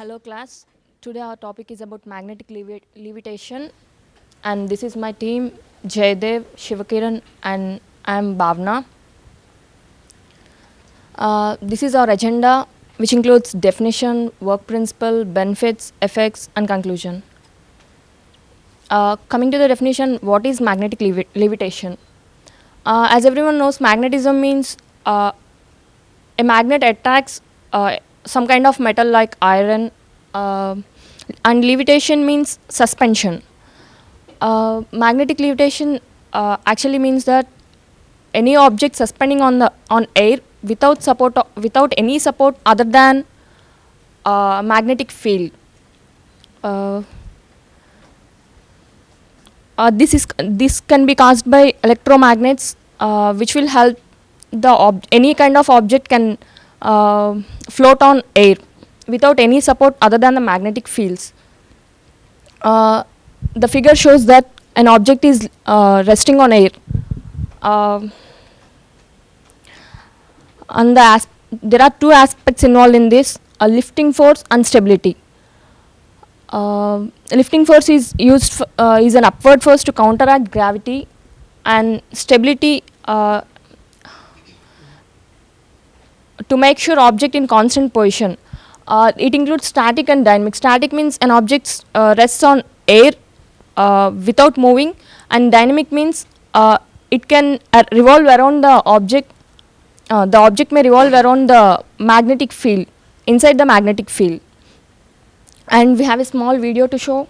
Hello class, today our topic is about magnetic levitation, and this is my team Jaydev, Shivakiran and I am Bhavna. This is our agenda, which includes definition, work principle, benefits, effects and conclusion. Coming to the definition, what is magnetic levitation? As everyone knows, magnetism means a magnet attracts some kind of metal like iron, uh, and levitation means suspension. Magnetic levitation actually means that any object suspending on air without any support other than magnetic field. Uh, this can be caused by electromagnets, which will help any kind of object can float on air without any support other than the magnetic fields. The figure shows that an object is resting on air, and there are two aspects involved in this: lifting force and stability. Lifting force is is an upward force to counteract gravity, and stability to make sure object in constant position. It includes static and dynamic. Static means an object rests on air without moving, and dynamic means it can revolve around the object. The object may revolve around the magnetic field, inside the magnetic field. And we have a small video to show.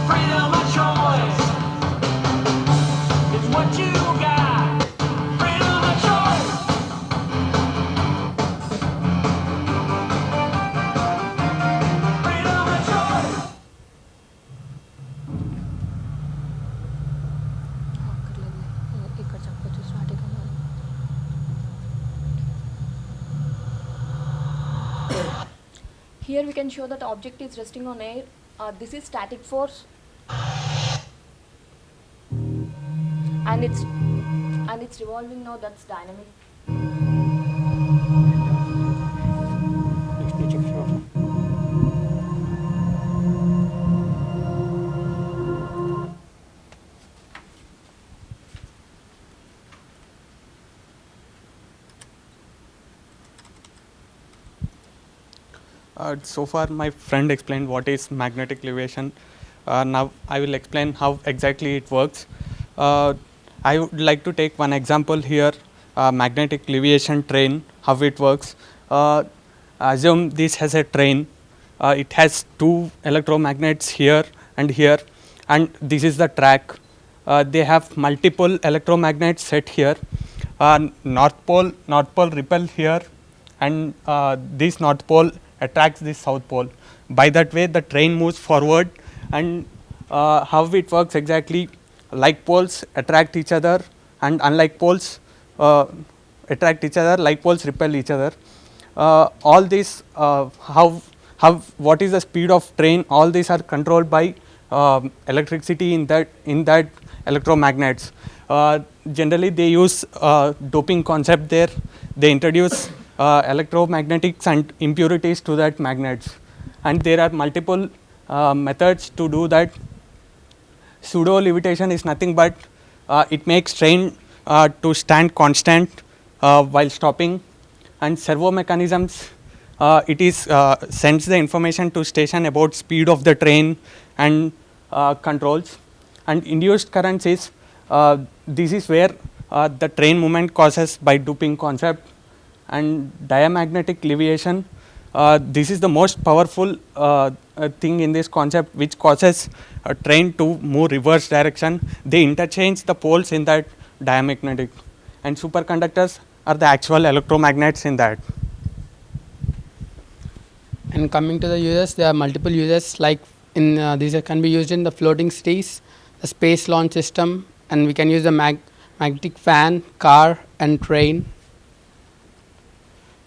Freedom of choice is what you got. Freedom of choice. Freedom of choice. Here we can show that the object is resting on air. This is static force, and it's revolving now. That's dynamic. So far my friend explained what is magnetic levitation. Now I will explain how exactly it works. I would like to take one example here, magnetic levitation train, how it works. Assume this has a train. It has two electromagnets here, and this is the track. They have multiple electromagnets set here. North pole repel here, and this north pole attracts this south pole. By that way the train moves forward. And how it works exactly: like poles attract each other and unlike poles attract each other, like poles repel each other. All this, what is the speed of train, all these are controlled by electricity in that electromagnets. Generally they use doping concept there. They introduce electromagnetics and impurities to that magnets, and there are multiple methods to do that. Pseudo levitation is nothing but it makes train to stand constant while stopping, and servo mechanisms, it is sends the information to station about speed of the train and controls. And induced currents is this is where the train movement causes by doping concept. And diamagnetic levitation, this is the most powerful thing in this concept, which causes a train to move reverse direction. They interchange the poles in that diamagnetic, and superconductors are the actual electromagnets in that. And coming to the uses, there are multiple uses, like in these can be used in the floating cities, a space launch system, and we can use the magnetic fan, car, and train.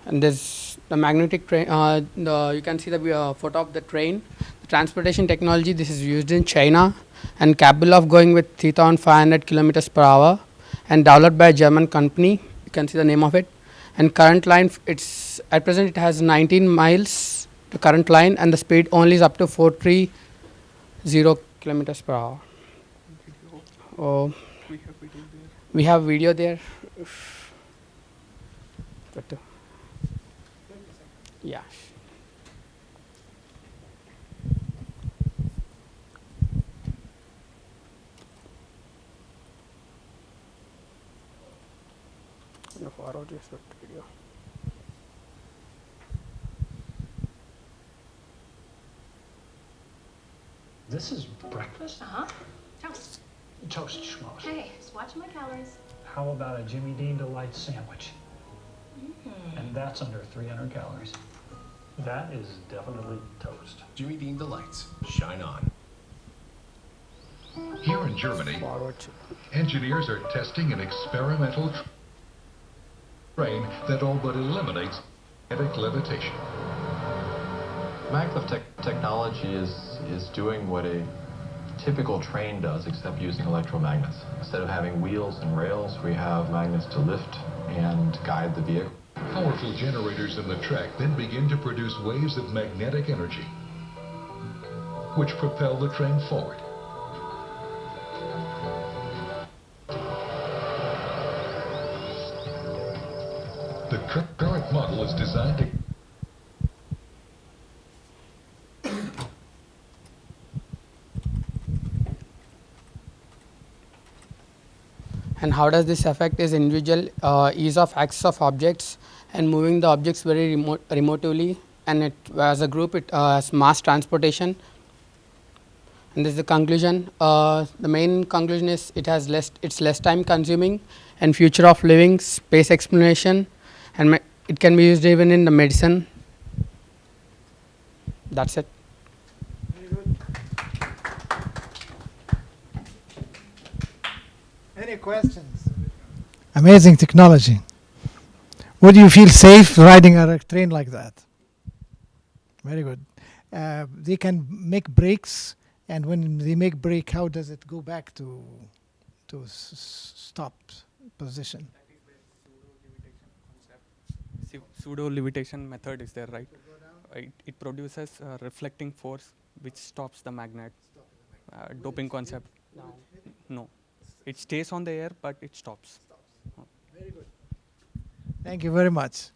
And this the magnetic train. You can see the photo of the train. The transportation technology. This is used in China, and capable of going with 3,500 kilometers per hour, and developed by a German company. You can see the name of it. And current line. It's at present it has 19 miles. The current line, and the speed only is up to 430 kilometers per hour. Oh, we have video there. But, yeah. No, forward this video. This is breakfast? Uh-huh. Toast. Toast schmoes. Hey, just watching my calories. How about a Jimmy Dean Delight sandwich? And that's under 300 calories. That is definitely toast. Jimmy Dean Delights. Shine on. Here in Germany, Forward. engineers are testing an experimental train that all but eliminates magnetic levitation. Maglev technology is doing what a typical train does, except using electromagnets. Instead of having wheels and rails, we have magnets to lift and guide the vehicle. Powerful generators in the track then begin to produce waves of magnetic energy, which propel the train forward. The current model is designed to And how does this affect is individual ease of access of objects and moving the objects very remotely, and it as a group it has mass transportation. And this is the conclusion. The main conclusion is it's less time consuming and future of living, space exploration, and it can be used even in the medicine. That's it. Any questions? Amazing technology. Would you feel safe riding a train like that? Very good. They can make brakes, and when they make brake, how does it go back to stop position? Pseudo levitation method is there, right? It produces a reflecting force which stops the magnet. Doping concept. No. It stays on the air, but it stops. Very good. Thank you very much.